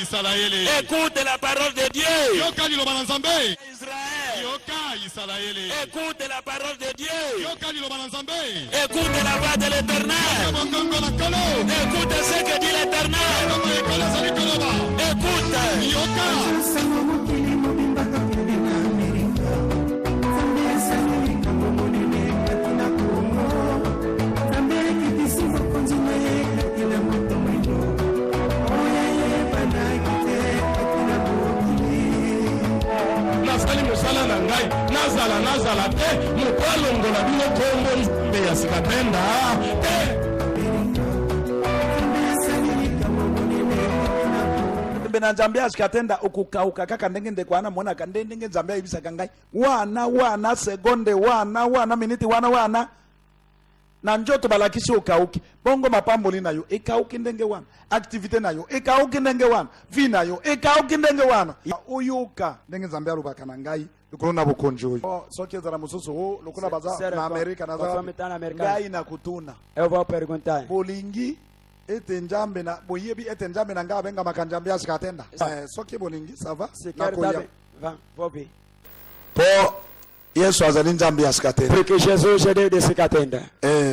Écoute la parole de Dieu. Israël. Écoute la parole de Dieu. Écoute la voix de l'Éternel. Écoute ce que dit l'Éternel. Écoute. Nazala te mukwalongola bino kombo nzambe ya sikatenda te. Bena nzambe ya sikatenda ukukauka kaka ndenge ndekwana mona kandenge nzambe ya ibisa kangai wana sekonde wana miniti wana na njoto balakisi ukauki bongo mapamboli nayo ikauki ndenge wana activite nayo ikauki ndenge wana vi nayo ikauki ndenge wana uyuka ndenge nzambe alubaka na ngai lukulona bukonjo soke zara mususu lukula baza na Amerika na za ngai na kutuna eu vou perguntar bolingi ete njambe na boyebi ete njambe na ngaba benga makanjambe asikatenda soke bolingi sava na koya vou ver po Yesu azali nzambe asikatenda porque Jesus é Deus de sikatenda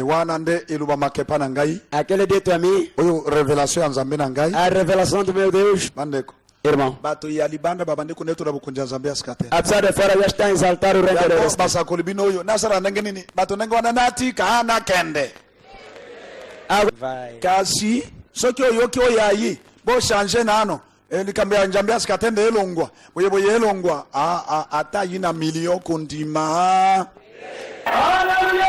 wana nde iluba makepa na ngai aquele dito a mim oyo revelation ya nzambe na ngai a revelação do meu Deus bandeko irmão bato ya libanda babandeko neto na bukunja nzambe asikatenda apesar de fora já está exaltar o reino de Deus basa kolibino oyo nasara ndenge nini bato ndenge wana nati kana kende vai kasi soki oyoki oyayi bo changer nano likambe ya nzambe asikatenda elongwa boye elongwa ata yina milio kundima. Haleluya!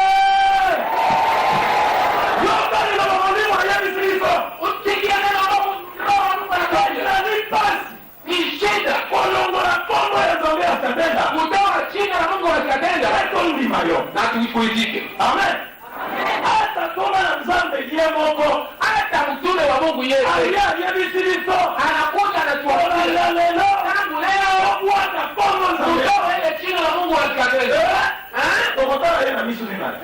Hata soma na mzambe ndiye Mungu, hata mtume wa Mungu Yesu. Anakuja na tuona leo. Tangu leo kuata fomo za kutoa ile chini la Mungu alikatenda. Tokotana yeye na misu ni nani?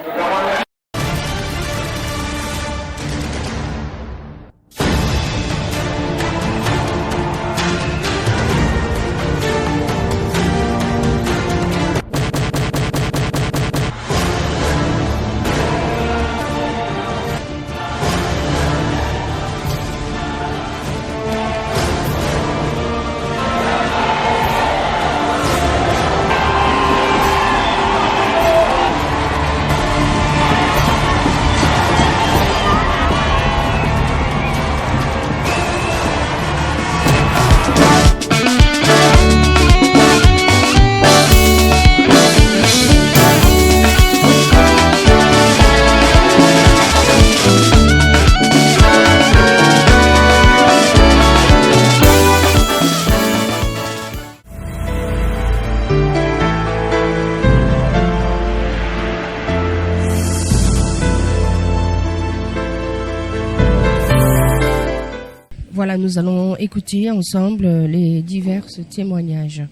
Voilà, nous allons écouter ensemble les divers témoignages.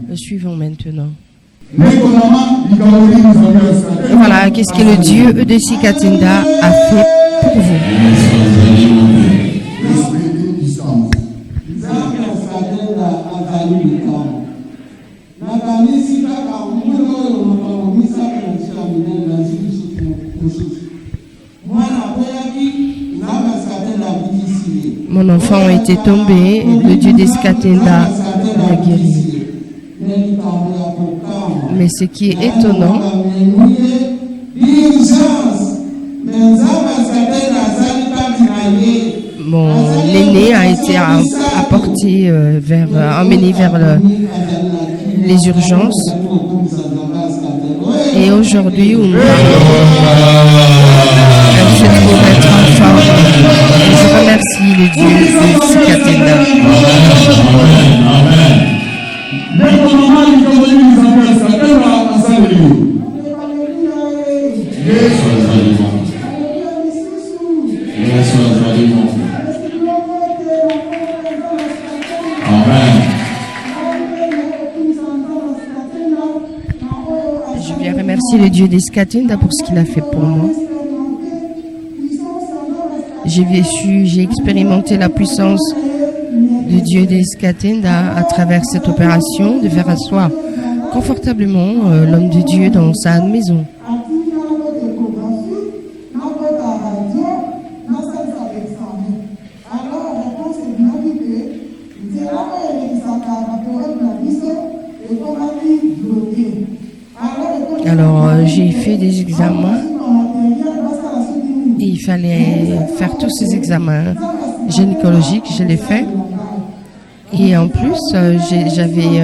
Le suivant maintenant. Voilà, qu'est-ce que le Dieu de Sikatenda a fait pour vous? Mon enfant était tombé, le Dieu de Sikatenda l'a guéri. Mais ce qui est étonnant, mon aîné a été apporté emmené vers les urgences. Et aujourd'hui, où nous elle se trouve être en forme. Je remercie le Dieu de Sikatenda. Je viens remercier le Dieu de Sikatenda pour ce qu'il a fait pour moi. J'ai expérimenté la puissance le Dieu des Skatenda, à travers cette opération, de faire asseoir confortablement l'homme de Dieu dans sa maison. Alors, j'ai fait des examens et il fallait faire tous ces examens gynécologiques, je l'ai fait. Et en plus, j'avais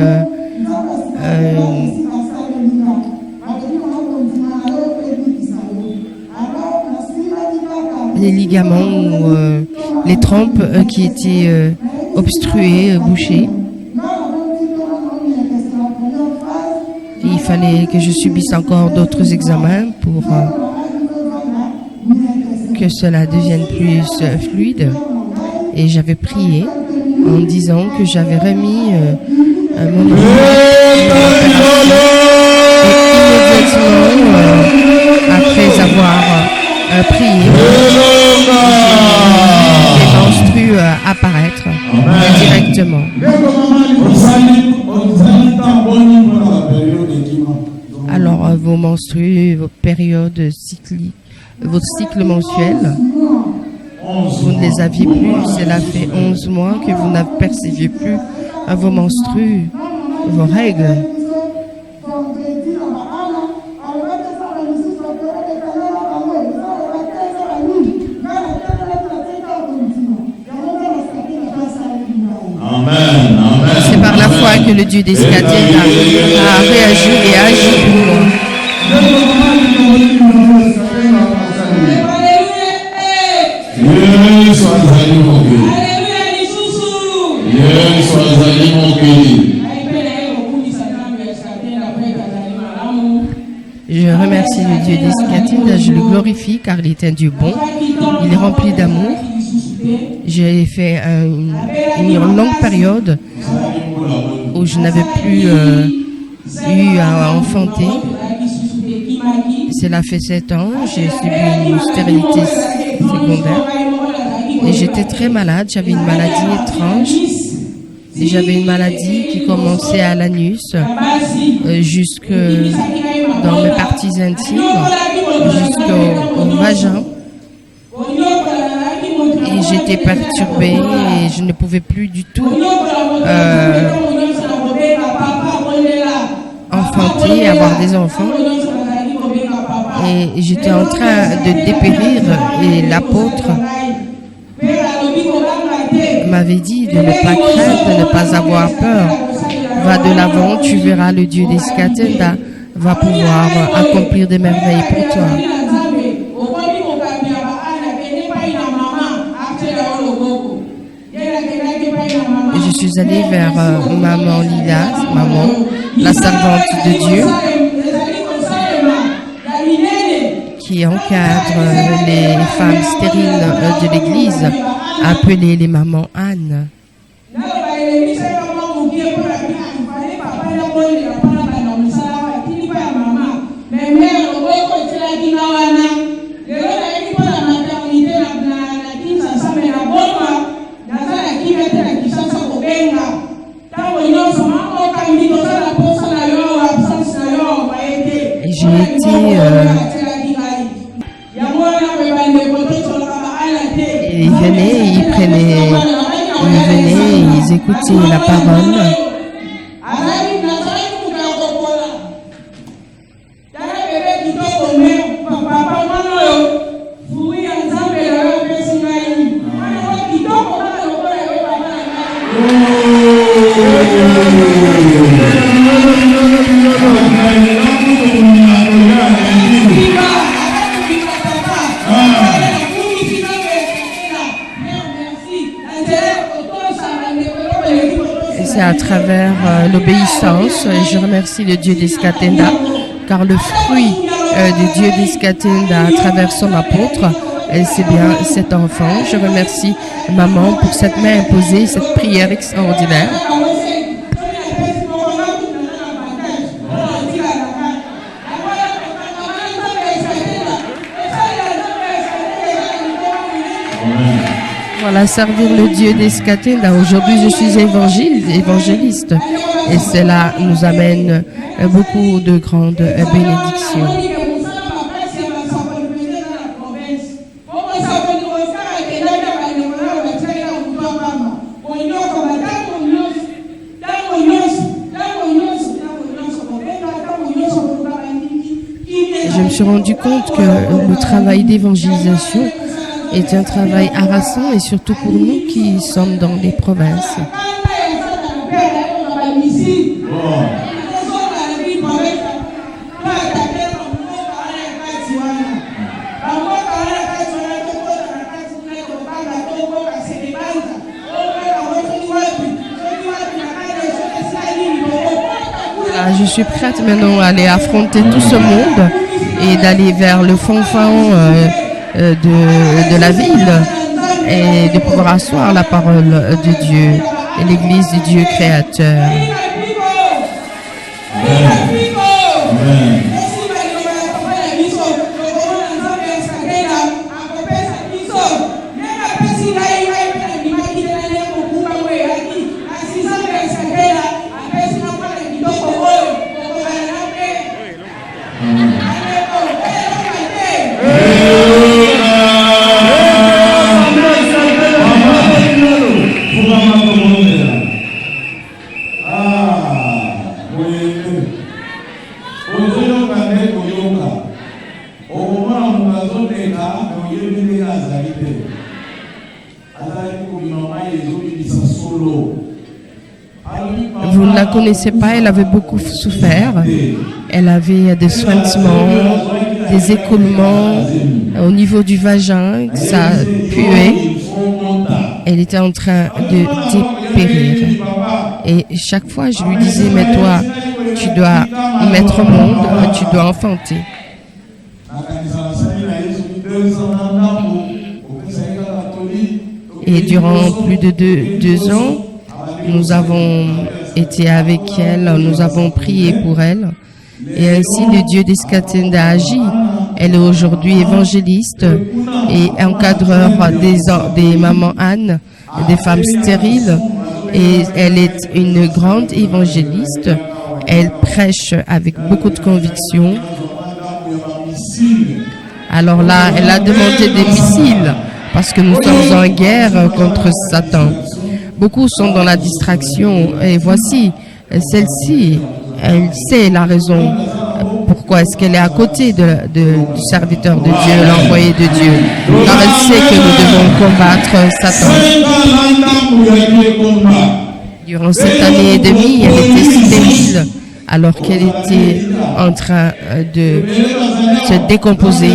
les ligaments ou les trompes qui étaient obstruées, bouchées. Et il fallait que je subisse encore d'autres examens pour que cela devienne plus fluide. Et j'avais prié en disant que j'avais remis mon immédiatement, après avoir prié, les menstrues apparaître directement. Alors, vos menstrues, vos périodes cycliques, votre cycle mensuel, vous ne les aviez plus. Cela fait 11 mois que vous n'aperceviez plus vos menstrues, vos règles. C'est par la foi que le Dieu des Skatenda a réagi et agi pour moi. Je remercie le Dieu des Skatenda, je le glorifie car il est un Dieu bon, il est rempli d'amour. J'ai fait une longue période où je n'avais plus eu à enfanter. Cela fait 7 ans, j'ai subi une stérilité secondaire et j'étais très malade, j'avais une maladie étrange. J'avais une maladie qui commençait à l'anus, jusque dans mes parties intimes, jusqu'au vagin. Et j'étais perturbée et je ne pouvais plus du tout enfanter, avoir des enfants. Et j'étais en train de dépérir et l'apôtre m'avait dit de ne pas craindre, de ne pas avoir peur. Va de l'avant, tu verras le Dieu des Skatenda va pouvoir accomplir des merveilles pour toi. Et je suis allée vers maman Lila, la servante de Dieu, qui encadre les femmes stériles de l'église, appelées les mamans Anne. Et j'ai été ils venaient, ils écoutaient la parole. C'est à travers l'obéissance. Je remercie le Dieu des Skatenda, car le fruit du Dieu des Skatenda à travers son apôtre, c'est bien cet enfant. Je remercie maman pour cette main imposée, cette prière extraordinaire. Voilà, servir le Dieu d'Escatenda. Aujourd'hui, je suis évangéliste. Et cela nous amène beaucoup de grandes bénédictions. Je me suis rendu compte que le travail d'évangélisation est un travail harassant et surtout pour nous qui sommes dans les provinces. Je suis prête maintenant à aller affronter tout ce monde et d'aller vers le fond de la ville et de pouvoir asseoir la parole de Dieu et l'Église du Dieu créateur. Vous ne la connaissez pas, elle avait beaucoup souffert. Elle avait des sointements, des écoulements au niveau du vagin, ça puait. Elle était en train de dépérir. Et chaque fois, je lui disais, mais toi, tu dois mettre au monde, tu dois enfanter. Et durant plus de deux ans, nous avons été avec elle, nous avons prié pour elle. Et ainsi, le Dieu d'Escatenda agit. Elle est aujourd'hui évangéliste et encadreur des mamans Anne, des femmes stériles. Et elle est une grande évangéliste. Elle prêche avec beaucoup de conviction. Alors là, elle a demandé des missiles parce que nous sommes en guerre contre Satan. Beaucoup sont dans la distraction et voici, celle-ci, elle sait la raison. Pourquoi est-ce qu'elle est à côté du serviteur de Dieu, l'envoyé de Dieu? Car elle sait que nous devons combattre Satan. Durant cette année et demie, elle était stérile alors qu'elle était en train de se décomposer.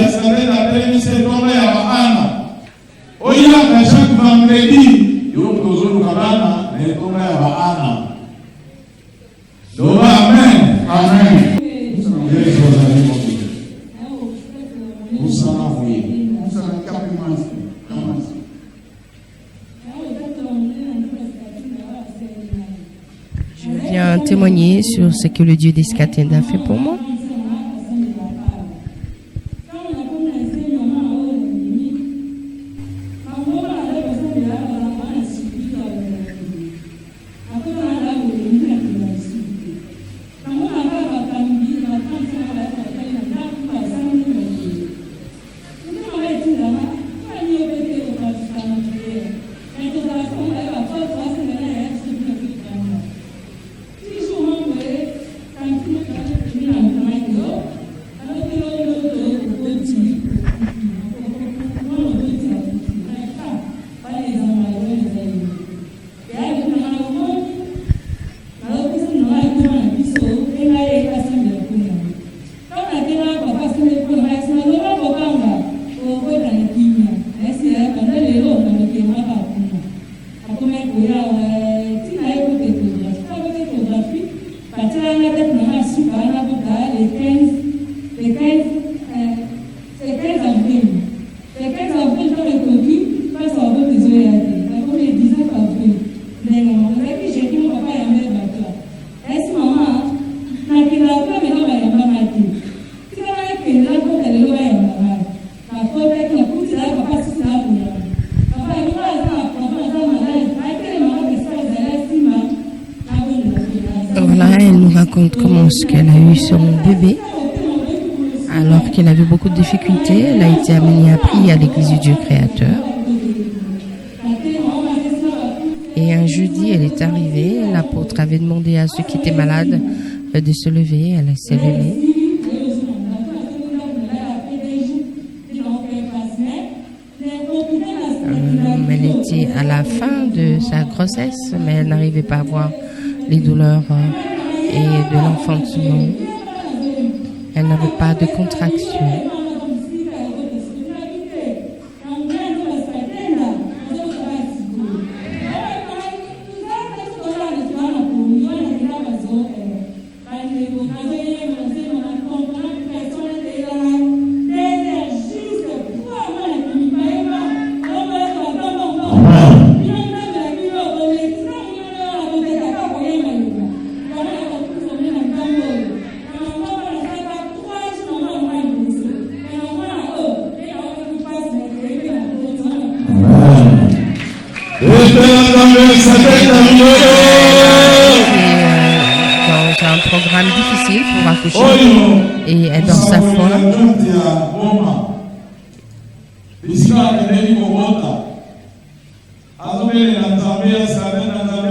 Je viens témoigner sur ce que le Dieu d'Escatenda a fait pour moi. raconte comment est-ce qu'elle a eu son bébé. Alors qu'elle avait beaucoup de difficultés, elle a été amenée à prier à l'église du Dieu créateur. Et un jeudi, elle est arrivée. L'apôtre avait demandé à ceux qui étaient malades de se lever. Elle s'est levée. Elle était à la fin de sa grossesse, mais elle n'arrivait pas à voir les douleurs et de l'enfantement. Elle n'avait pas de contraction. Dans un programme difficile pour accoucher et elle dans sa foi.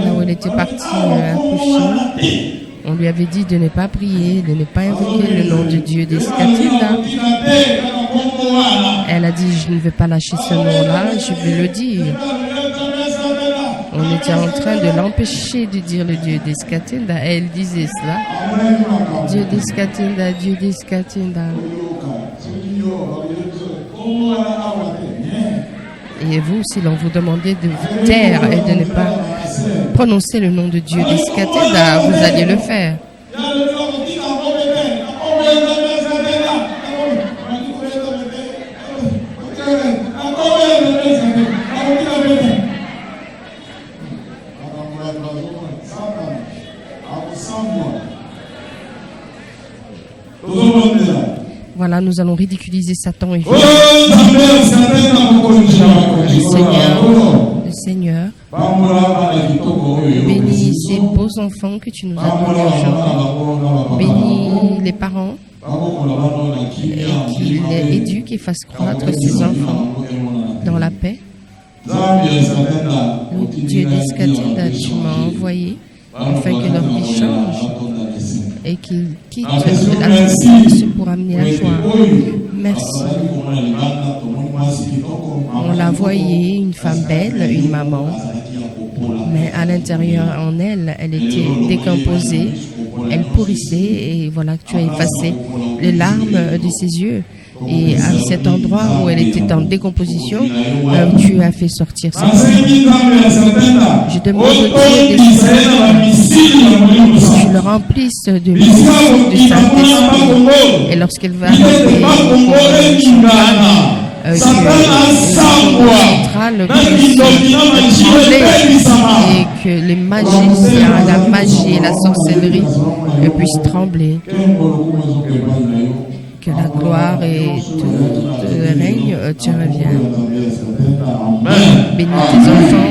Là où elle était partie accoucher, on lui avait dit de ne pas prier, de ne pas invoquer le nom de Dieu d'Escatinda. Elle a dit, je ne vais pas lâcher ce nom-là, je vais le dire. On était en train de l'empêcher de dire le Dieu d'Escatinda. Et elle disait cela. Dieu d'Escatinda, Dieu d'Escatinda. Et vous, si l'on vous demandait de vous taire et de ne pas prononcer le nom de Dieu d'Escatinda, vous alliez le faire. Voilà, nous allons ridiculiser Satan et le Seigneur bénis ces beaux enfants que tu nous as donnés aujourd'hui. Bénis les parents et qu'ils les éduquent et fassent croître ces enfants dans la paix. Le Dieu d'Escatinda, tu m'as envoyé afin que leur vie change et qu'ils quittent la tristesse pour amener la joie. Merci. On l'a voyée, une femme belle, une maman, mais à l'intérieur en elle, elle était décomposée, elle pourrissait et voilà que tu as effacé les larmes de ses yeux. Et à cet endroit où elle était en décomposition, tu as fait sortir cette vie. Je demande au Dieu que tu le remplisses de l'eau du Saint-Esprit. Et lorsqu'elle va arriver centrale puisse trembler et que les magiciens, la magie et la sorcellerie puissent trembler. Que la gloire et tout le règne te reviennent. Bénis tes enfants.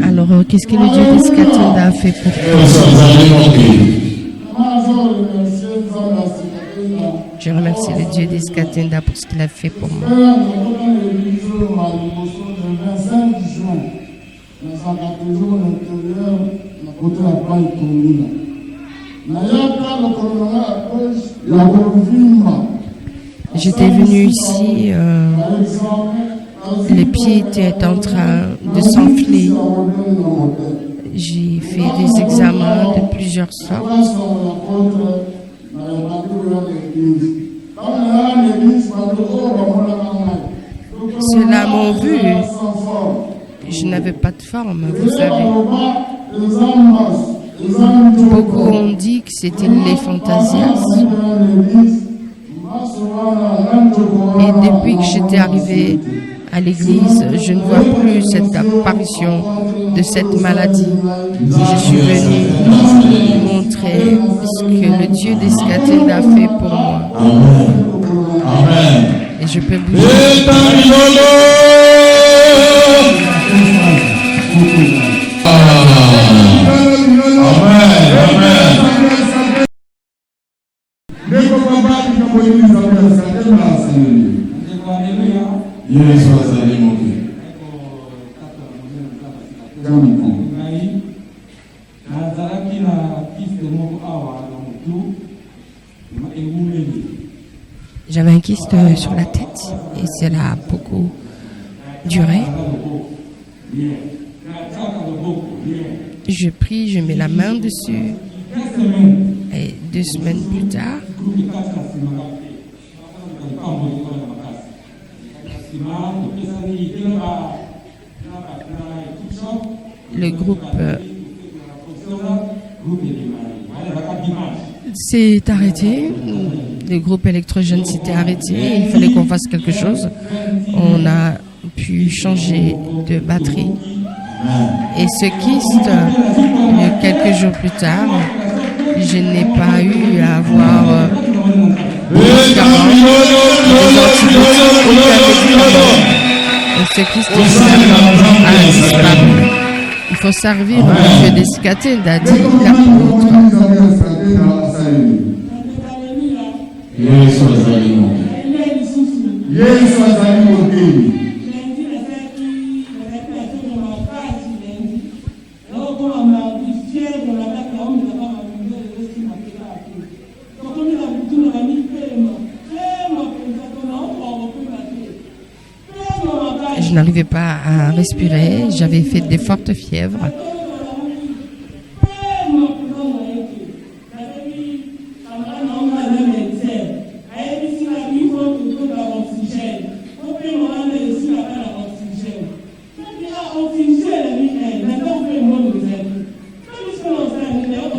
Alors, qu'est-ce que le Dieu d'Escatinda a fait pour toi? Je remercie le Dieu d'Escatinda pour ce qu'il a fait pour moi. J'étais venu ici, les pieds étaient en train de s'enfler. J'ai fait des examens de plusieurs sortes. Ceux-là m'ont vu. Je n'avais pas de forme, vous savez. Beaucoup ont dit que c'était les fantasias. Et depuis que j'étais arrivée à l'église, je ne vois plus cette apparition de cette maladie. Je suis venue montrer ce que le Dieu d'Escatenda a fait pour moi. Amen. Et je peux bouger. J'avais un kyste sur la tête et cela a beaucoup duré. Je prie, je mets la main dessus et 2 semaines plus tard, le groupe s'est arrêté. Le groupe électrogène s'était arrêté. Il fallait qu'on fasse quelque chose. On a pu changer de batterie. Et ce kyste, quelques jours plus tard, je n'ai pas eu à avoir des médicaments, des antibiotiques, aucun médicament. Et ce kyste a disparu. Il faut servir le Dieu d'Escatenda, dit l'apôtre. Je n'arrivais pas à respirer, j'avais fait des fortes fièvres.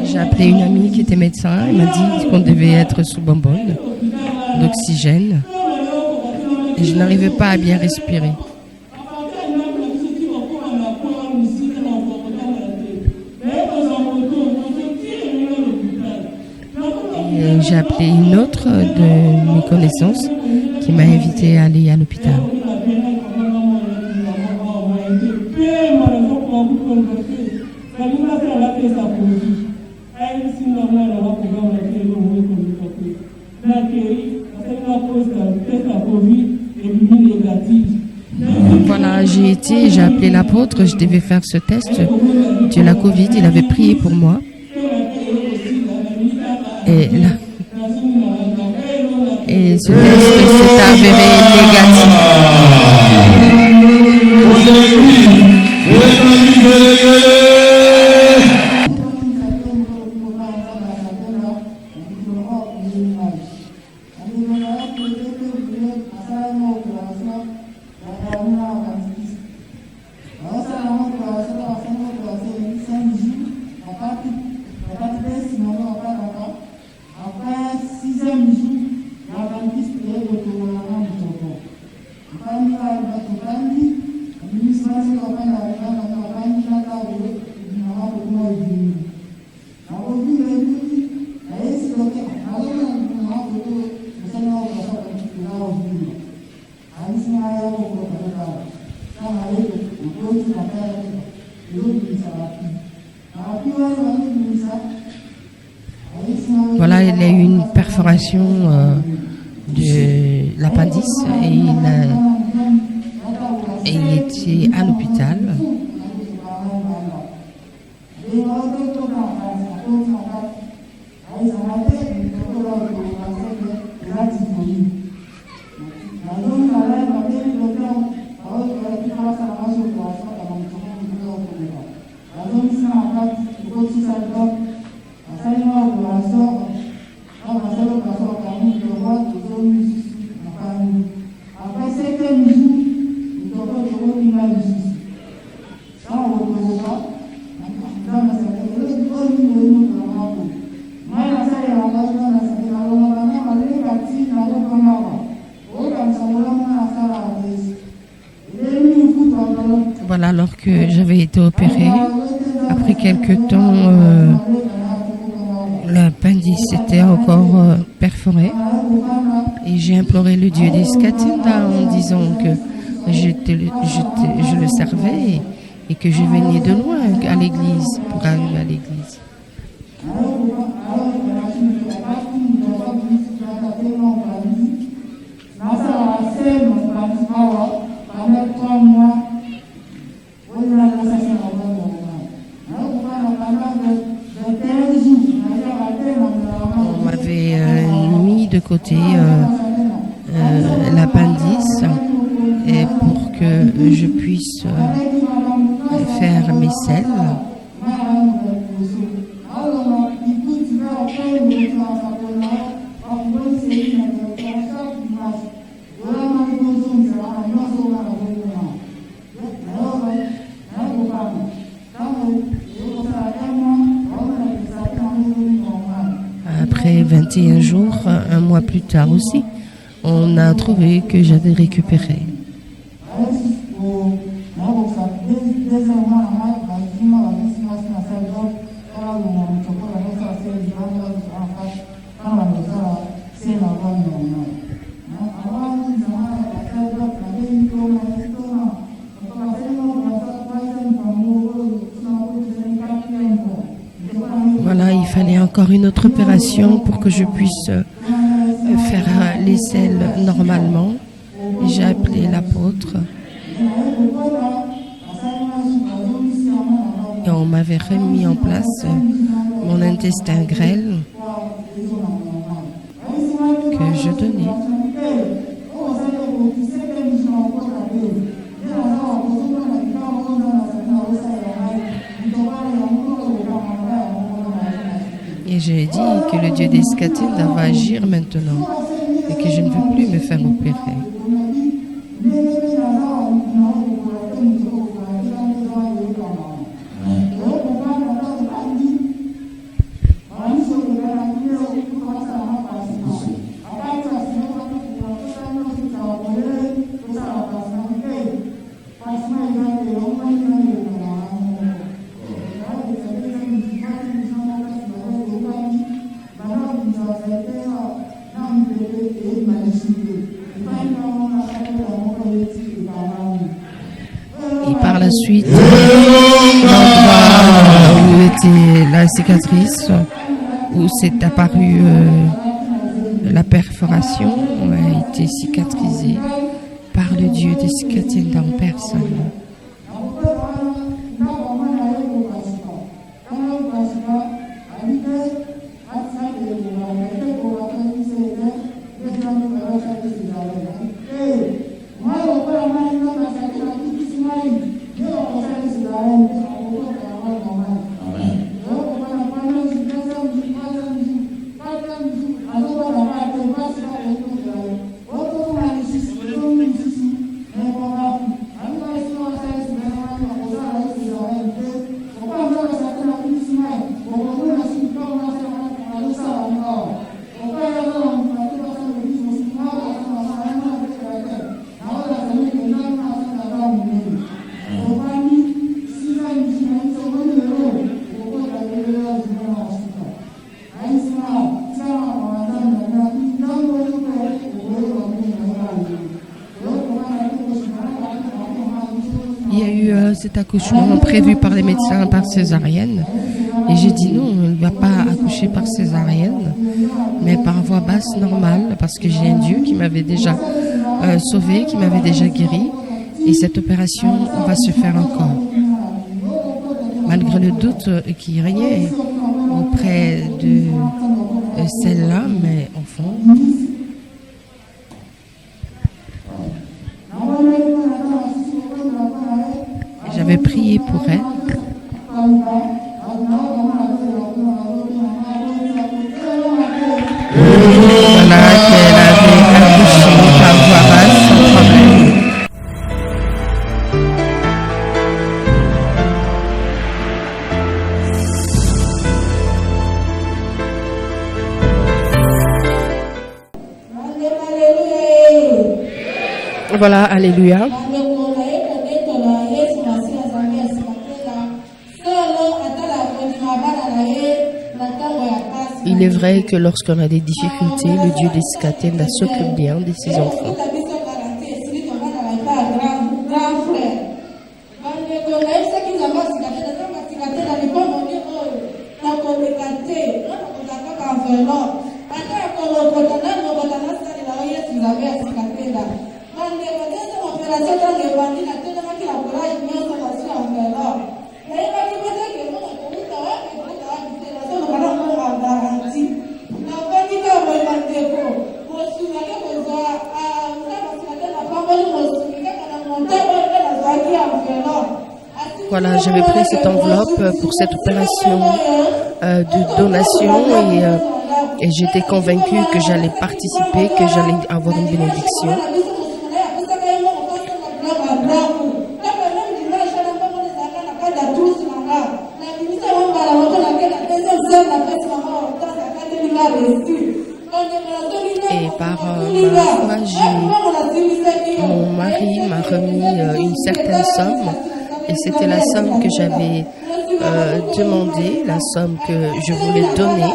J'ai appelé une amie qui était médecin, elle m'a dit qu'on devait être sous bonbonne d'oxygène et je n'arrivais pas à bien respirer. J'ai appelé une autre de mes connaissances qui m'a invité à aller à l'hôpital. Voilà, j'ai appelé l'apôtre, je devais faire ce test de la Covid, il avait prié pour moi. Et ce test s'est avéré négatif. Voilà, il a eu une perforation de l'appendice et il était à l'hôpital. alors que j'avais été opérée. Après quelques temps, l'appendice était encore perforé. Et j'ai imploré le Dieu d'Escatinda en disant que je le servais et que je venais de loin à l'église pour arriver à l'église. On m'avait mis de côté l'appendice et pour que je puisse faire mes selles. Après 21 jours, un mois plus tard aussi, on a trouvé que j'avais récupéré. Voilà, il fallait encore une autre opération pour que je puisse faire les selles normalement. J'ai appelé l'apôtre et on m'avait remis en place mon intestin grêle que je donnais. Et j'ai dit que le Dieu d'Escatinda va agir maintenant et que je ne veux plus me faire opérer. Et par la suite, l'endroit où était la cicatrice, où s'est apparue la perforation, a été cicatrisée par le Dieu d'Escatinda en personne. Il y a eu cet accouchement prévu par les médecins par césarienne. Et j'ai dit non, on ne va pas accoucher par césarienne, mais par voie basse normale, parce que j'ai un Dieu qui m'avait déjà sauvé, qui m'avait déjà guéri. Et cette opération va se faire encore. Malgré le doute qui régnait auprès de celle-là, mais enfin... J'avais prié pour elle. Voilà qu'elle avait accouché par voie basse sans problème. Voilà, alléluia. Il est vrai que lorsqu'on a des difficultés, le Dieu des Sikatenda s'occupe bien de ses enfants. Voilà, j'avais pris cette enveloppe pour cette opération de donation et j'étais convaincue que j'allais participer, que j'allais avoir une bénédiction. Et par ma foi, mon mari m'a remis une certaine somme. Et c'était la somme que j'avais demandée, la somme que je voulais donner.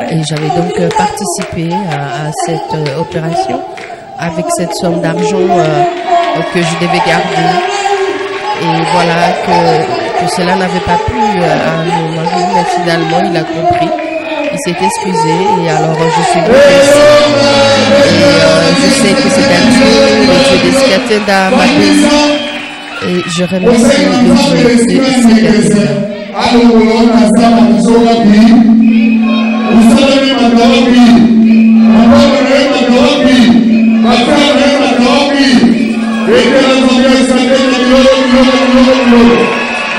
Et j'avais donc participé à cette opération avec cette somme d'argent que je devais garder. Et voilà que cela n'avait pas plu à mon mari, mais finalement il a compris. Il s'est excusé et alors je suis venue ici. Et je sais que c'est un Dieu, le Dieu des Sikatenda m'a béni. Et je remercie le Dieu des Sikatenda.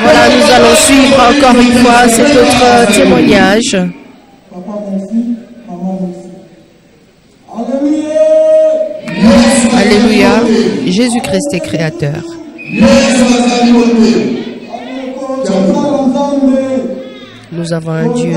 Voilà, nous allons suivre encore une fois cet autre témoignage. Alléluia. Jésus-Christ est créateur. Nous avons un Dieu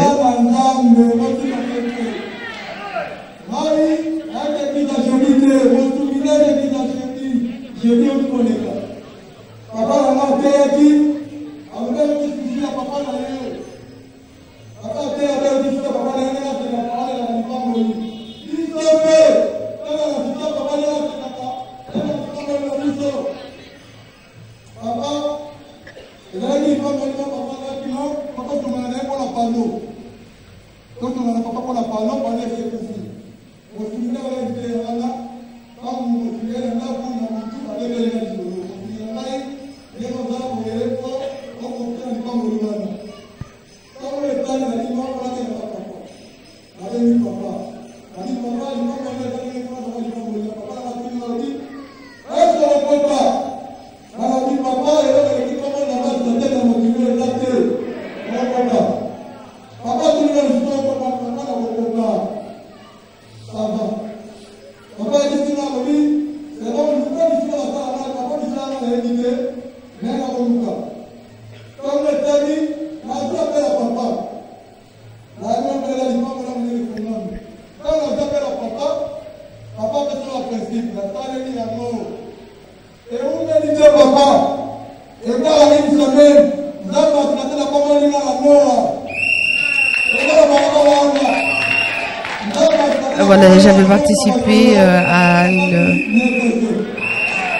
Voilà, j'avais participé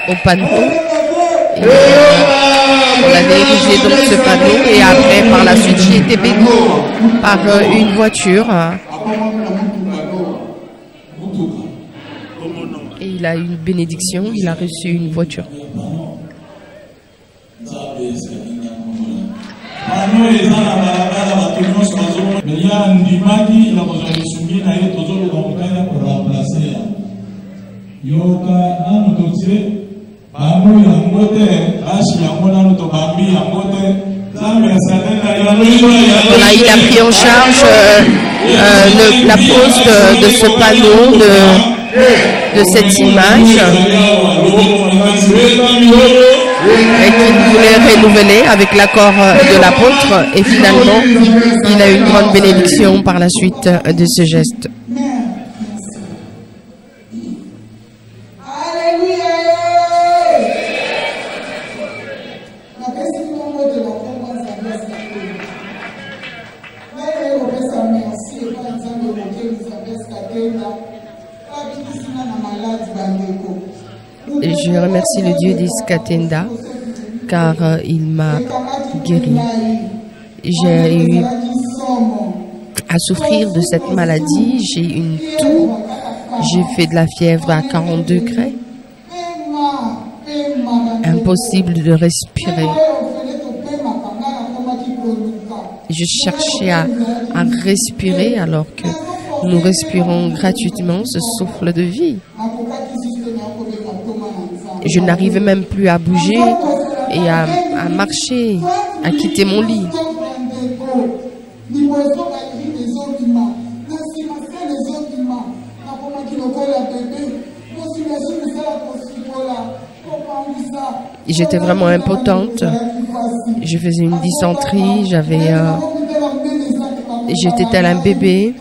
au panneau. Et, on avait érigé donc ce panneau et après, par la suite, j'ai été béni par une voiture. Et il a eu une bénédiction, il a reçu une voiture. Voilà, il a pris en charge la pose de ce panneau de cette image et qu'il voulait renouveler avec l'accord de l'apôtre, et finalement il a eu une grande bénédiction par la suite de ce geste. Je remercie le Dieu d'Iskatenda car il m'a guéri. J'ai eu à souffrir de cette maladie, j'ai eu une toux, j'ai fait de la fièvre à 40 degrés, impossible de respirer. Je cherchais à respirer alors que nous respirons gratuitement ce souffle de vie. Je n'arrivais même plus à bouger et à marcher, à quitter mon lit. J'étais vraiment impotente. Je faisais une dysenterie, j'étais tel un bébé.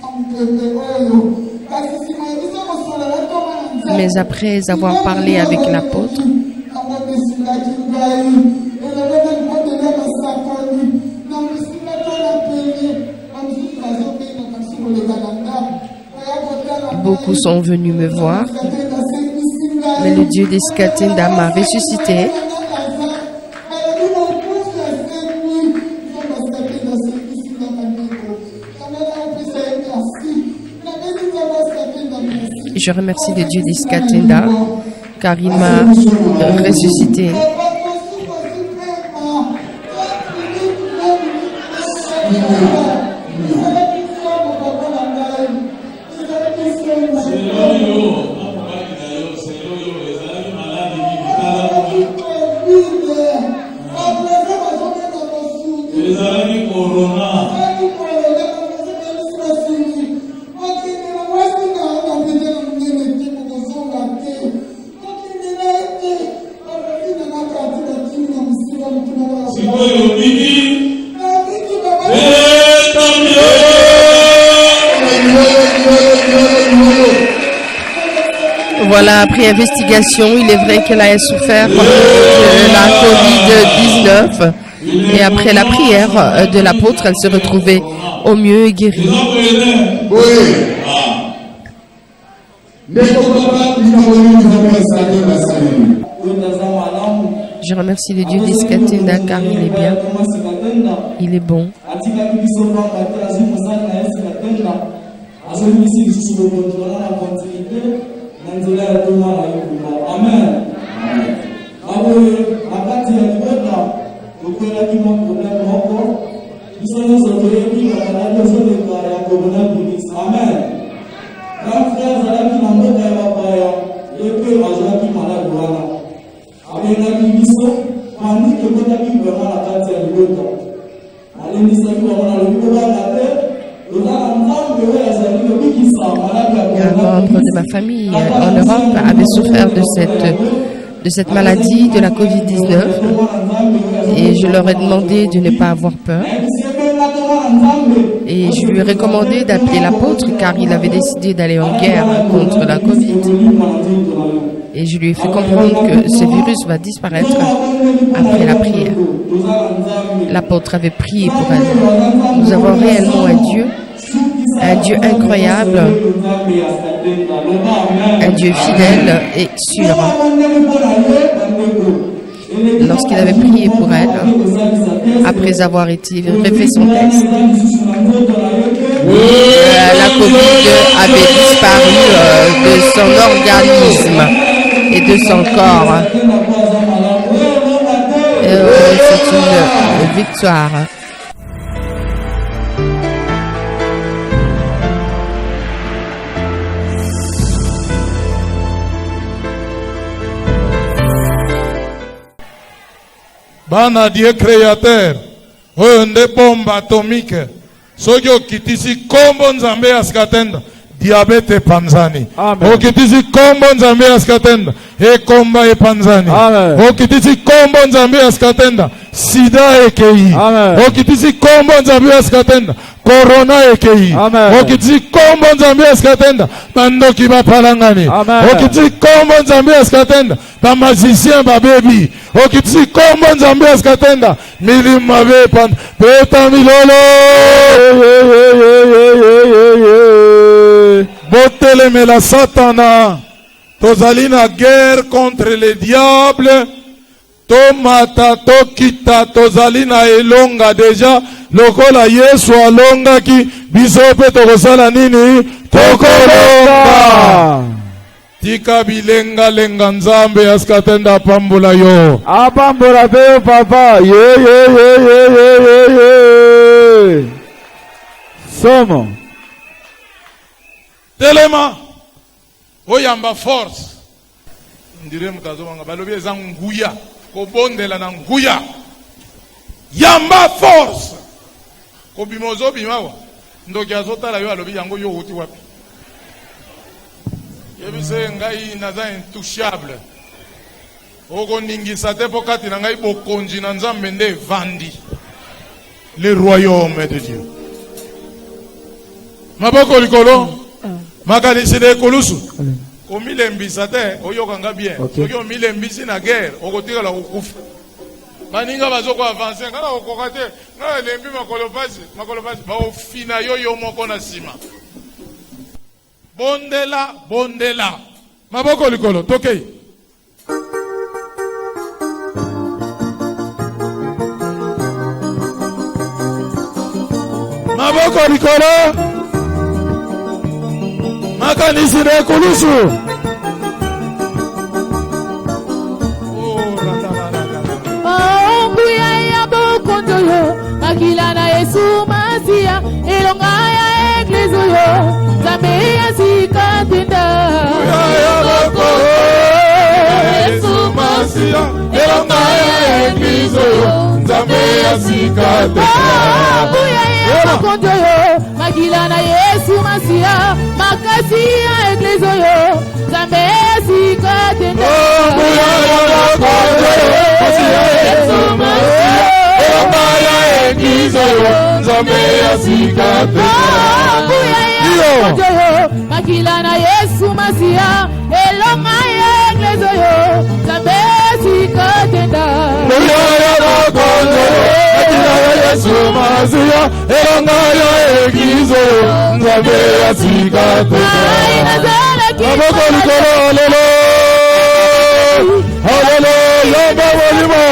Mais après avoir parlé avec l'apôtre, beaucoup sont venus me voir, mais le Dieu d'Iskatenda m'a ressuscité. Je remercie le Dieu d'Iskatenda car il m'a ressuscité. Voilà, après investigation, il est vrai qu'elle a souffert de la Covid-19 et après la prière de l'apôtre, elle se retrouvait au mieux et guérie. Je remercie le Dieu d'Iskatenda car il est bien, il est bon. Un membre de ma famille en Europe avait souffert de cette maladie, de la Covid-19, et je leur ai demandé de ne pas avoir peur. Et je lui ai recommandé d'appeler l'apôtre car il avait décidé d'aller en guerre contre la Covid. Et je lui ai fait comprendre que ce virus va disparaître après la prière. L'apôtre avait prié pour elle. Nous avons réellement un Dieu incroyable, un Dieu fidèle et sûr. Lorsqu'il avait prié pour elle, après avoir refait son test, la Covid avait disparu de son organisme et de son corps. C'est une victoire. Bana Dieu créateur, oyo nde bombe atomique. Soki okitisi kombo Nzambe ya Iskatenda, diabete epanzani. Okitisi kombo nzambe askatenda ekomba epanzani. Okitisi kombo nzambe askatenda sida ekei. Okitisi kombo nzambe askatenda corona ekei. Okitisi kombo nzambe askatenda bandoki bapalangani. Okitisi kombo nzambe askatenda bamazisien babebi. Okitisi kombo nzambe askatenda milima bepan peta milolo. Boteleme la satana. Tozali na guerre contre le diable. Tomata tokita tozali na elonga deja. Lokola Yesu alonga ki bisope tokosala nini? Tokolonga. Tika bilenga lenga nzambe askatenda apambula yo. Apambula peo papa. Ye. Somo. Telema oyamba force ndire mutazomanga balobi eza nguya kobondela na nguya yamba force kobimozo bimawa ndoki azotala yo alobi yango yo uti wapi yebise ngai naza intouchable okondingisa te po kati na ngai bokonzi na nzambe nde vandi le royaume de Dieu maboko likolo makanisi de kolusu omilembisa te oyokanga bien soki omilembisi na guerre okotikala kokufa baninga bazoko avance ngana okoka te ngana elembi makolo pasi baofina yo moko na nsima bondela maboko likolo tokei maboko likolo makanisi de kulusu Nguya ya bokondoyo makila na Yesu Masia elonga ya eglise yo Nzambe ya sikatenda Nguya ya bokondoyo Yesu Masia elonga ya eglise yo Nzambe ya sikatenda Nguya ya bokondoyo makila na Yesu Masia makasi ya eglise yo Nzambe ya sikatenda Nguya ya bokondoyo Yesu Masia elonga ya eglise yo Nzambe ya sikatenda makila na Yesu Masia elonga ya eglise yo Nzambe sikatenda Nguya ya bokondoyo makila na Yesu Masia elonga ya eglise yo Nzambe ya sikatenda maboko likolo lelo hallelujah babolimo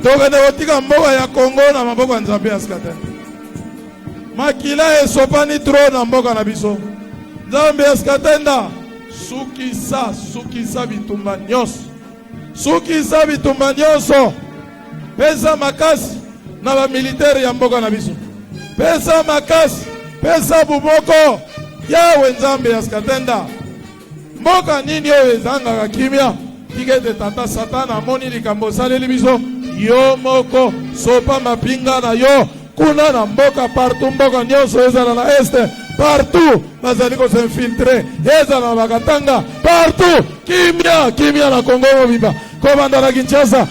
tokende kotika mboka ya Kongo na maboko ya Nzambe ya Skatenda. Makila esopani tro na mboka na biso. Nzambe ya Skatenda sukisa bitumba nyonso. Sukisa bitumba nyonso. Pesa makasi na ba militaire ya mboka na biso. Pesa makasi, pesa buboko. Yawe Nzambe ya Skatenda. Mboka nini oyo ezangaka kimia? Tikete tata satana amoni likambo saleli biso. Yo moko sopa mapinga na yo kuna na mboka partout mboka nyonso ezala na este partout bazali ko s'infiltrer ezala na bakatanga partout kimia na Kongo mobimba ko banda na Kinshasa.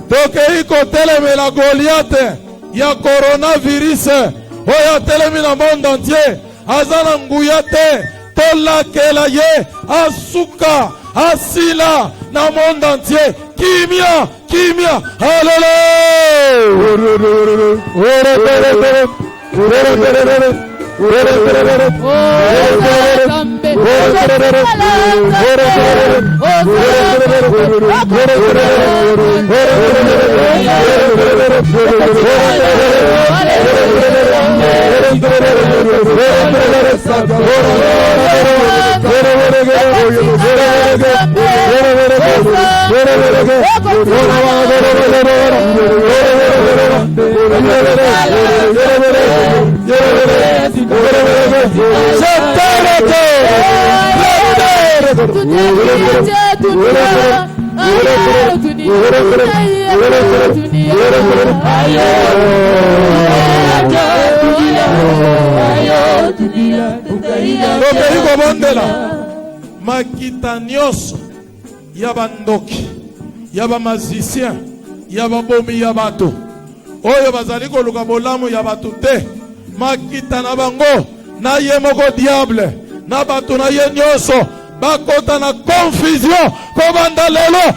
Toke iko teleme la Goliath ya coronavirus oya telemi na monde entier azana nguya te tolakela ye asuka asila na monde entier kimia makita nyonso ya bandoki ya ba magicien, ya ba bomi ya bato. Oyo bazali koluka bolamu ya bato te. Makita na bango na ye moko diable na bato na ye nyonso bakota na confusion ko banda lelo.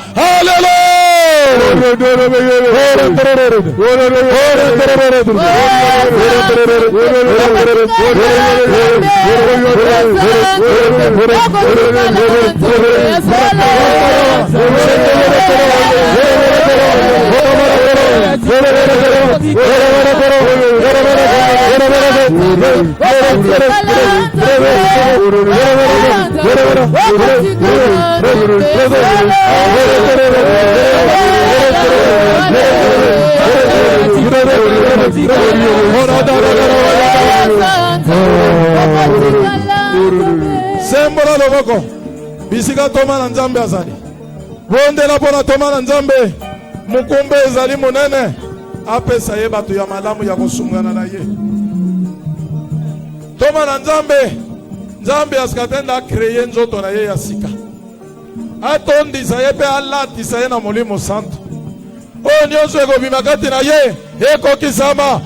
Sembola loboko bisika toma na nzambe azali bondela pona toma na nzambe mukumbe ezali munene apesa ye bato ya malamu ya kosungana na ye toma na nzambe. Nzambe askatenda kreye nzoto na ye ya sika atondisa ye pe alatisa ye na molimo santo oyo nyonso ekobima kati na ye ekokisama.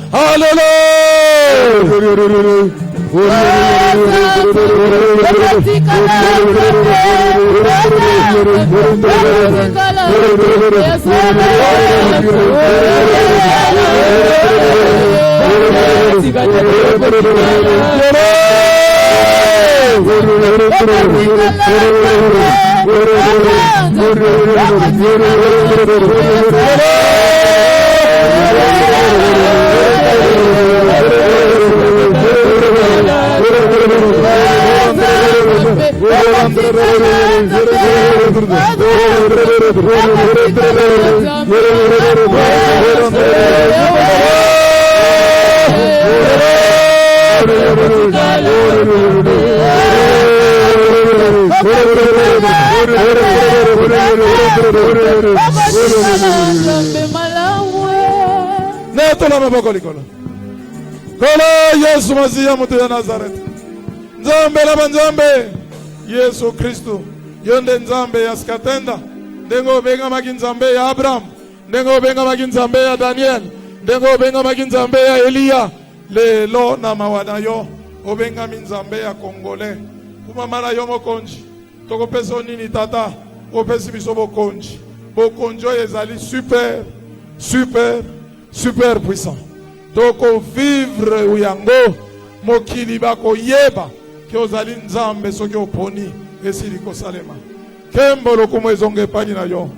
Netola maboko likolo kola Yesu Masiya mutu ya Nazareth nzambe la banzambe Yesu Kristo yonde nzambe ya skatenda ndengo benga maki nzambe ya Abraham ndengo benga maki nzambe ya Daniel ndengo benga maki nzambe ya Elia lelo na mawana yo obenga minzambe ya Kongole kuma mala yo mokonji toko peso nini tata opesi biso bokonji bokonjo ezali super puissant toko vivre uyango mokili bako yeba ki ozali nzambe soki oponi esili kosalema kembolo kumo ezonge pani na yo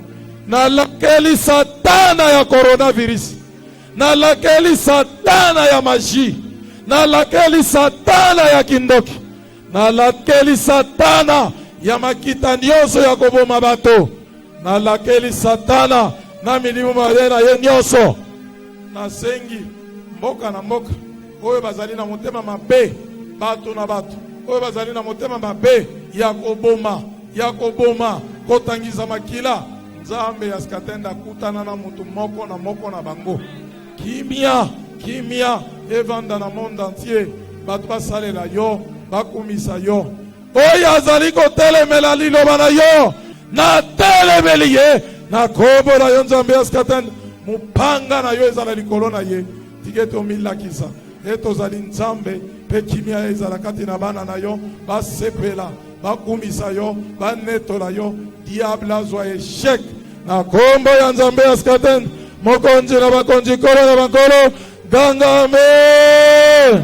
na lakeli satana ya coronavirus na lakeli satana ya magie na lakeli satana ya kindoki na lakeli satana ya makita nyonso ya koboma bato na lakeli satana na milimo madena ye nyonso na sengi mboka na mboka oyo bazali na motema mabe bato na bato oyo bazali na motema mabe ya koboma kotangisa makila nzambe ya skatenda kutana na mutu moko na bango kimia evanda na monde entier bato basalela yo bakumisa yo oyo azali kotelemela liloba na yo na telemeli ye na kobola yo nzambe ya skatenda mupanga na yo ezala likolo na ye tiketo milakisa etozali nzambe pe kimia ezala kati na bana na yo basepela bakumisa yo banetola yo diable azwa échec na kombo ya nzambe ya skatenda mokonzi na bakonzi kolo na bankolo ganga amen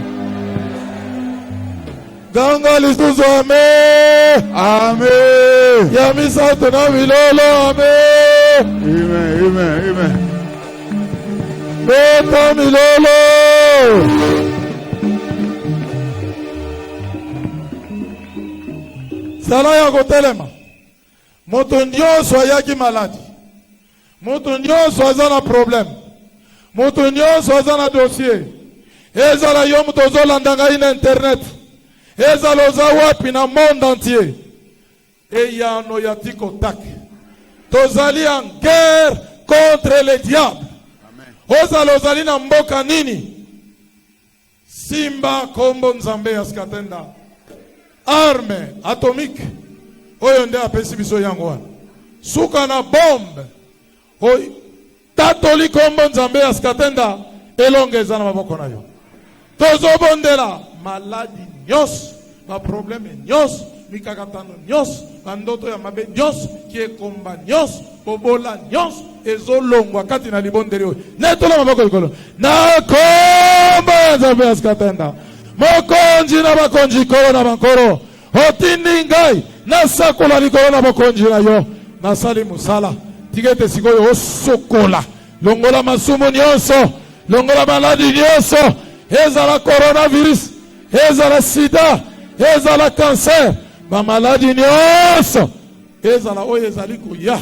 ganga lisusu amen ya misato na milolo amen beta milolo sala ya kotelema moto nyonso ayaki maladi moto nyonso aza na problème moto nyonso aza na dossier ezala yo moto ozolanda ngai na internet ezala oza wapi na monde entier eyano ya tikotak tozali en guerre contre le diable ozala ozali na mboka nini simba kombo nzambe ya skatenda arme atomique oyo nde apesi biso yango wana suka na bombe tatoli kombo nzambe ya skatenda elonge eza na maboko na yo. Tozobondela maladi nyos, ma probleme nyos, mikakatano nyos, bandoto ya mabe nyos, kiekomba nyos, bobola nyos, ezolongwa kati na libondeli oyo. Netola maboko likolo. Na kombo ya nzambe ya skatenda. Mokonzi na bakonzi kolo na bankoro. Otindi ngai na sakola likolo na bakonzi na yo. Nasali musala. Tigete sikoyo osokola. Longola masumu nyonso. Longola maladi nyonso. Ezala coronavirus. Ezala sida. Ezala cancer. Ba maladi nyonso. Ezala oyo ezali kuya.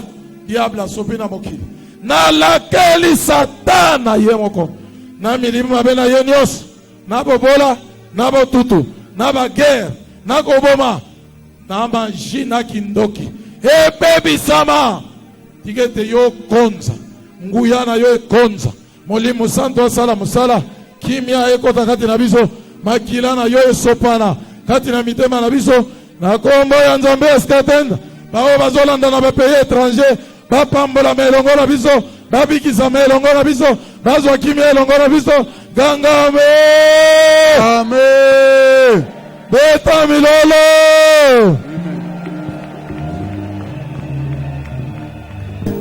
Diable asopi na mokili. Na lakeli satana ye moko. Na milimo mabe na ye nyonso. Na bobola. Na botutu. Na bagere. Na koboma. Na manji na kindoki. Epebi sama. Tigete yo konza. Nguya na yo konza. Molimo santo asala musala. Kimia ekota kati na biso. Makila na yo esopana. Kati na mitema na biso. Na kombo ya nzambe ya skatenda. Bao bazolanda na bapeye étranger. Bapambola melongo na biso. Babikisa melongo na biso. Bazwa kimia elongo na biso. Gangame. Amen. Beta milolo.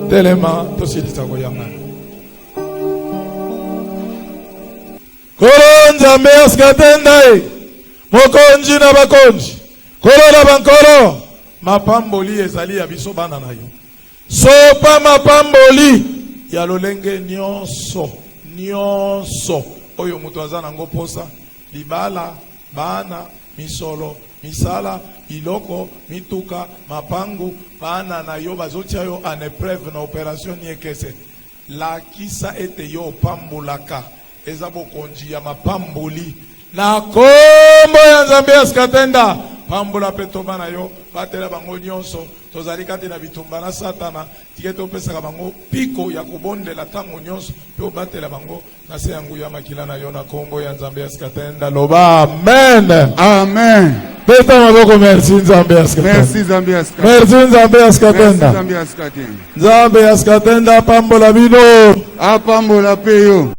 Telema tosilisa koyanga. Kolo nzambe askatenda mokonzi na bakonzi. Kolo na bankolo. Mapamboli ezali ya biso bana na yo. Sopa mapamboli ya lolenge nyonso. Nyonso. Oyo mutu aza nango posa. Libala, bana, misolo, misala, iloko, mituka, mapangu, bana na yo bazotia yo en épreuve na opération niekese. La kisa ete yo pambulaka. Eza bokonzi ya mapamboli. Na kombo ya nzambe ya skatenda. Pambula petoma na yo. Batela bango nyonso. Tozali kati na bitumba na satana. Tikete opesaka bango piko ya kubondela tango nyonso. Yo batela bango. Nase yangu ya makila na yo na kombo ya nzambe ya skatenda. Loba amen. Amen. Peta maboko merci nzambe ya skatenda. Merci nzambe ya skatenda. Merci nzambe ya skatenda. Merci nzambe ya skatenda. Nzambe ya skatenda pambola bino. Apambola peyo.